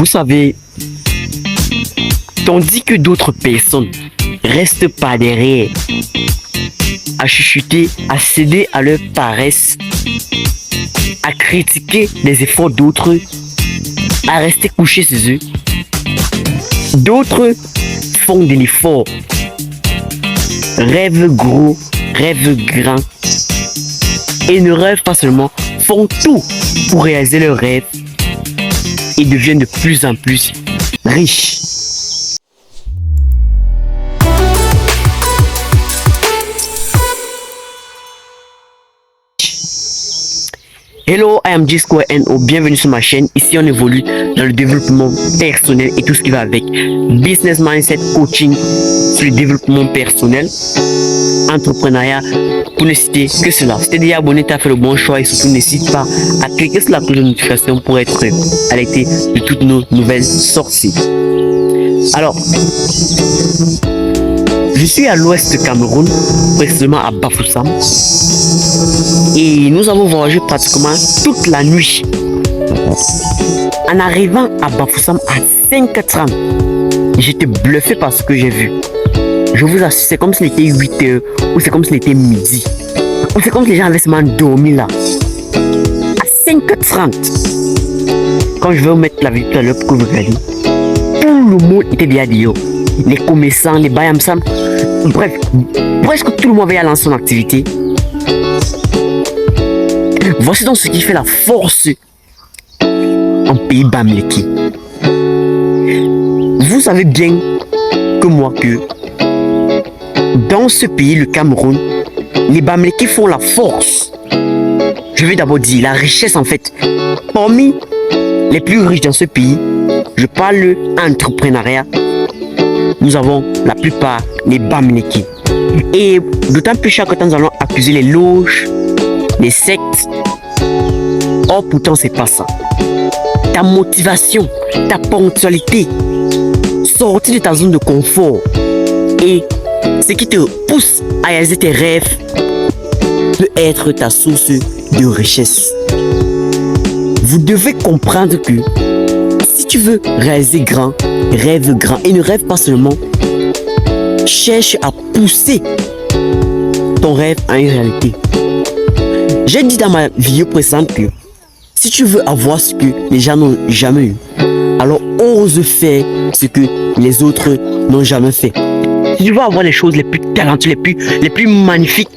Vous savez, tandis que d'autres personnes restent pas derrière, à chuchoter, à céder à leur paresse, à critiquer les efforts d'autres, à rester couchés chez eux, d'autres font de l'effort, rêvent gros, rêvent grand, et ne rêvent pas seulement, font tout pour réaliser leurs rêves et deviennent de plus en plus riches. Hello, I am G2NO, bienvenue sur ma chaîne. Ici on évolue dans le développement personnel et tout ce qui va avec. Business mindset, coaching sur le développement personnel, entrepreneuriat, pour ne citer que cela. Si tu es déjà abonné, tu as fait le bon choix et surtout n'hésite pas à cliquer sur la cloche de notification pour être alerté de toutes nos nouvelles sorties. Alors, je suis à l'ouest du Cameroun, précisément à Bafoussam. Et nous avons voyagé pratiquement toute la nuit. En arrivant à Bafoussam à 5h30, j'étais bluffé par ce que j'ai vu. Je vous assure, c'est comme s'il était 8h ou c'est comme s'il était midi. Ou c'est comme si les gens avaient seulement dormi là. À 5h30, quand je vais vous mettre la vidéo tout à l'heure pour que vous regardiez, tout le monde était déjà dehors. Les commerçants, les bayamsam, bref, presque tout le monde avait lancé son activité. Voici donc ce qui fait la force en pays Bamileke. Vous savez bien que moi que dans ce pays, le Cameroun, les Bamileke font la force. Je vais d'abord dire la richesse en fait. Parmi les plus riches dans ce pays, je parle entrepreneuriat. Nous avons la plupart les Bamileke. Et d'autant plus chaque temps nous allons accuser les loges, les sectes. Or pourtant c'est pas ça. Ta motivation, ta ponctualité, sortir de ta zone de confort et ce qui te pousse à réaliser tes rêves peut être ta source de richesse. Vous devez comprendre que si tu veux réaliser grand, rêve grand et ne rêve pas seulement, cherche à pousser ton rêve à une réalité. J'ai dit dans ma vidéo précédente que si tu veux avoir ce que les gens n'ont jamais eu, alors ose faire ce que les autres n'ont jamais fait. Si tu veux avoir les choses les plus talentueuses, les plus magnifiques,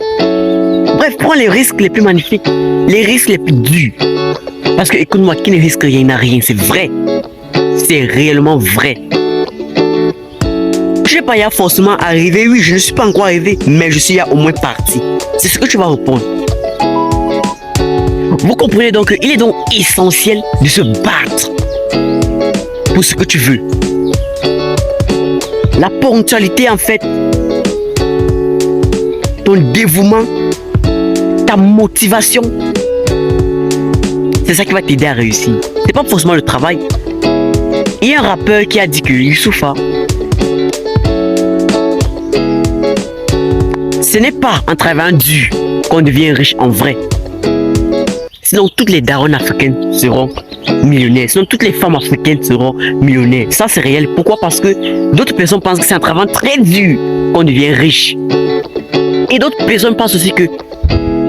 bref, prends les risques les plus magnifiques, les risques les plus durs. Parce que écoute-moi, qui ne risque rien n'a rien, c'est vrai. C'est réellement vrai. Je ne vais pas y avoir forcément arrivé, oui, je ne suis pas encore arrivé, mais je suis au moins parti. C'est ce que tu vas répondre. Vous comprenez donc qu'il est donc essentiel de se battre pour ce que tu veux. La ponctualité en fait, ton dévouement, ta motivation, c'est ça qui va t'aider à réussir. C'est pas forcément le travail. Il y a un rappeur qui a dit que Youssoupha, ce n'est pas en travaillant dur qu'on devient riche en vrai. Sinon, toutes les darons africaines seront millionnaires. Sinon, toutes les femmes africaines seront millionnaires. Ça, c'est réel. Pourquoi? Parce que d'autres personnes pensent que c'est en travaillant très dur qu'on devient riche. Et d'autres personnes pensent aussi que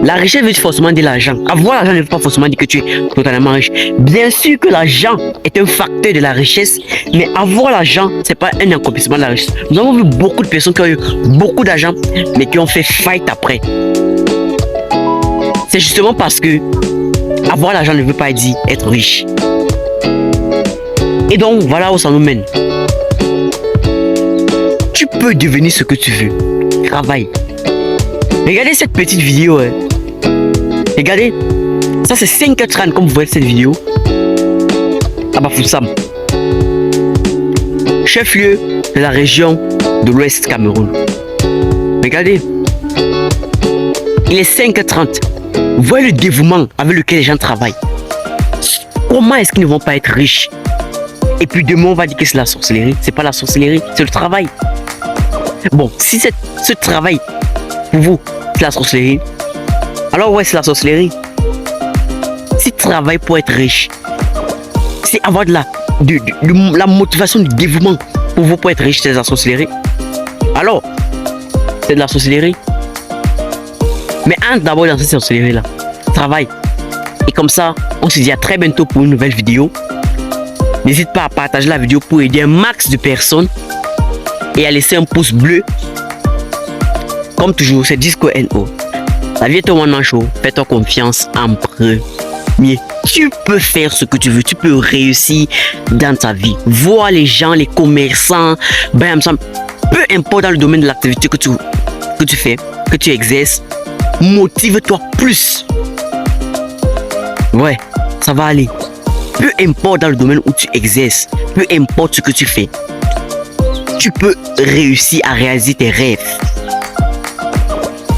la richesse veut forcément de l'argent. Avoir l'argent ne veut pas forcément dire que tu es totalement riche. Bien sûr que l'argent est un facteur de la richesse, mais avoir l'argent, ce n'est pas un accomplissement de la richesse. Nous avons vu beaucoup de personnes qui ont eu beaucoup d'argent, mais qui ont fait faillite après. C'est justement parce que avoir l'argent ne veut pas dire être riche. Et donc, voilà où ça nous mène. Tu peux devenir ce que tu veux. Travaille. Regardez cette petite vidéo. Regardez. Ça, c'est 5h30 comme vous voyez cette vidéo. À Bafoussam. Chef-lieu de la région de l'Ouest Cameroun. Regardez. Il est 5h30. Vous voyez le dévouement avec lequel les gens travaillent. Comment est-ce qu'ils ne vont pas être riches? Et puis demain, on va dire que c'est la sorcellerie. C'est pas la sorcellerie, c'est le travail. Bon, si ce travail, pour vous, c'est la sorcellerie, alors ouais, c'est la sorcellerie. Si tu travailles pour être riche, c'est avoir de la la motivation du dévouement pour vous pour être riche, c'est de la sorcellerie. Alors, c'est de la sorcellerie. Mais entre d'abord dans cette sorcellerie-là. Travaille. Et comme ça, on se dit à très bientôt pour une nouvelle vidéo. N'hésite pas à partager la vidéo pour aider un max de personnes. Et à laisser un pouce bleu. Comme toujours, c'est Disco NO. La vie est un one-man show. Fais-toi confiance en premier. Tu peux faire ce que tu veux. Tu peux réussir dans ta vie. Vois les gens, les commerçants. Ben, peu importe dans le domaine de l'activité que tu fais, que tu exerces. Motive-toi plus. Ouais, ça va aller. Peu importe dans le domaine où tu exerces. Peu importe ce que tu fais. Tu peux réussir à réaliser tes rêves.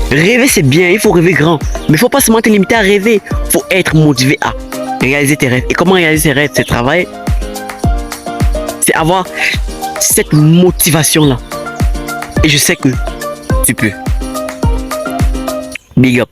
Rêver c'est bien, il faut rêver grand. Mais il faut pas seulement te limiter à rêver. Il faut être motivé à réaliser tes rêves. Et comment réaliser tes rêves? C'est travailler. C'est avoir cette motivation-là. Et je sais que tu peux. Big up.